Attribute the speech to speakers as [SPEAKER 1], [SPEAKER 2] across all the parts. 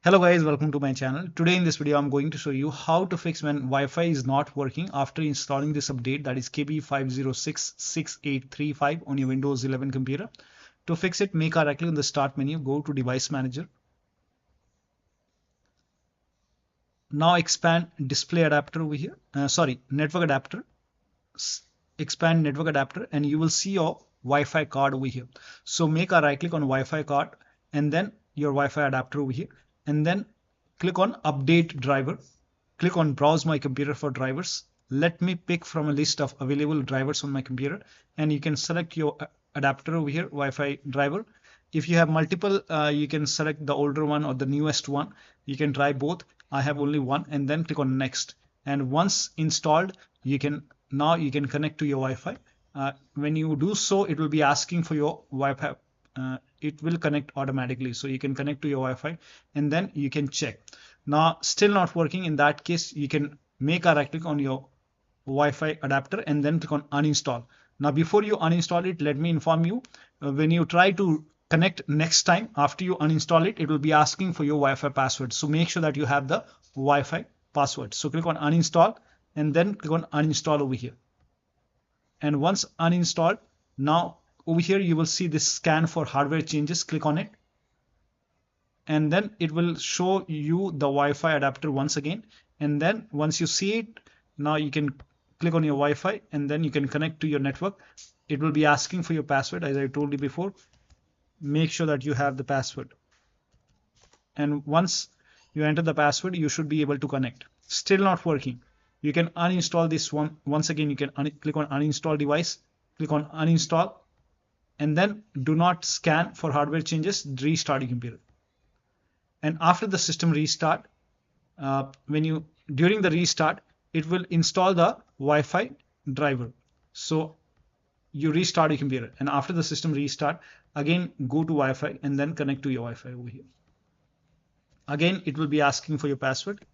[SPEAKER 1] Hello guys, welcome to my channel. Today in this video I'm going to show you how to fix when Wi-Fi is not working after installing this update, that is KB5066835 on your Windows 11 computer. To fix it, make a right click on the start menu, go to device manager. Now expand display adapter over here, network adapter. Expand network adapter and you will see your Wi-Fi card over here. So make a right click on Wi-Fi card and then your Wi-Fi adapter over here, and then click on update driver. Click on browse my computer for drivers. Let me pick from a list of available drivers on my computer, and you can select your adapter over here, Wi-Fi driver. If you have multiple, you can select the older one or the newest one. You can try both. I have only one, and then click on next. And once installed, you can connect to your Wi-Fi. When you do so, it will be asking for your Wi-Fi. It will connect automatically, so you can connect to your Wi-Fi and then you can check. Now still not working. In that case, you can make a right click on your Wi-Fi adapter and then click on uninstall. Now before you uninstall it, let me inform you, when you try to connect next time after you uninstall it, it will be asking for your Wi-Fi password. So make sure that you have the Wi-Fi password. So click on uninstall and then click on uninstall over here. And once uninstalled, now over here you will see this scan for hardware changes. Click on it and then it will show you the Wi-Fi adapter once again. And then once you see it, now you can click on your Wi-Fi and then you can connect to your network. It will be asking for your password, as I told you before. Make sure that you have the password, and once you enter the password, you should be able to connect. Still not working. You can uninstall this one. Once again, you can click on uninstall device, click on uninstall, and then do not scan for hardware changes. Restart your computer. And after the system restart, during the restart, it will install the Wi-Fi driver. So you restart your computer, and after the system restart, again go to Wi-Fi and then connect to your Wi-Fi over here. Again, it will be asking for your password.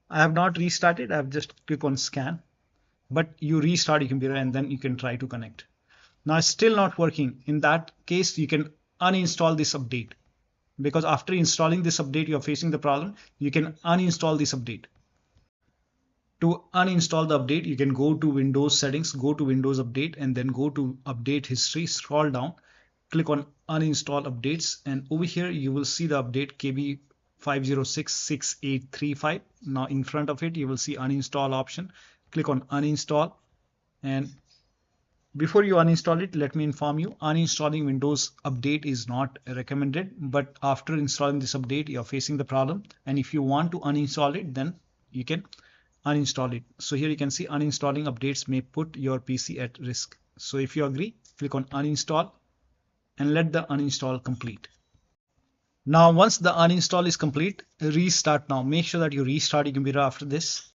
[SPEAKER 1] I have not restarted. I have just click on scan, but you restart your computer and then you can try to connect. Now it's still not working. In that case, you can uninstall this update, because after installing this update, you're facing the problem. You can uninstall this update. To uninstall the update, you can go to Windows settings, go to Windows update, and then go to update history, scroll down, click on uninstall updates, and over here you will see the update KB5066835. Now in front of it, you will see uninstall option. Click on uninstall, and before you uninstall it, let me inform you, uninstalling Windows update is not recommended, but after installing this update, you're facing the problem. And if you want to uninstall it, then you can uninstall it. So here you can see uninstalling updates may put your PC at risk. So if you agree, click on uninstall and let the uninstall complete. Now once the uninstall is complete, restart now. Make sure that you restart your computer after this.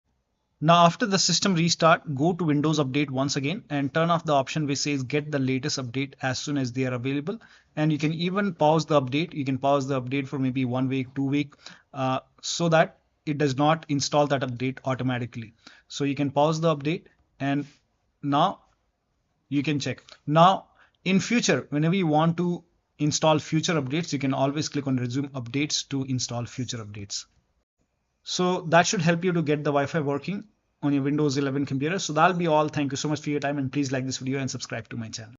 [SPEAKER 1] Now after the system restart, go to Windows Update once again and turn off the option which says get the latest update as soon as they are available. And you can even pause the update. You can pause the update for maybe 1 week, 2 weeks, so that it does not install that update automatically. So you can pause the update and now you can check. Now in future, whenever you want to install future updates, you can always click on resume updates to install future updates. So that should help you to get the Wi-Fi working on your Windows 11 computer. So that'll be all. Thank you so much for your time, and please like this video and subscribe to my channel.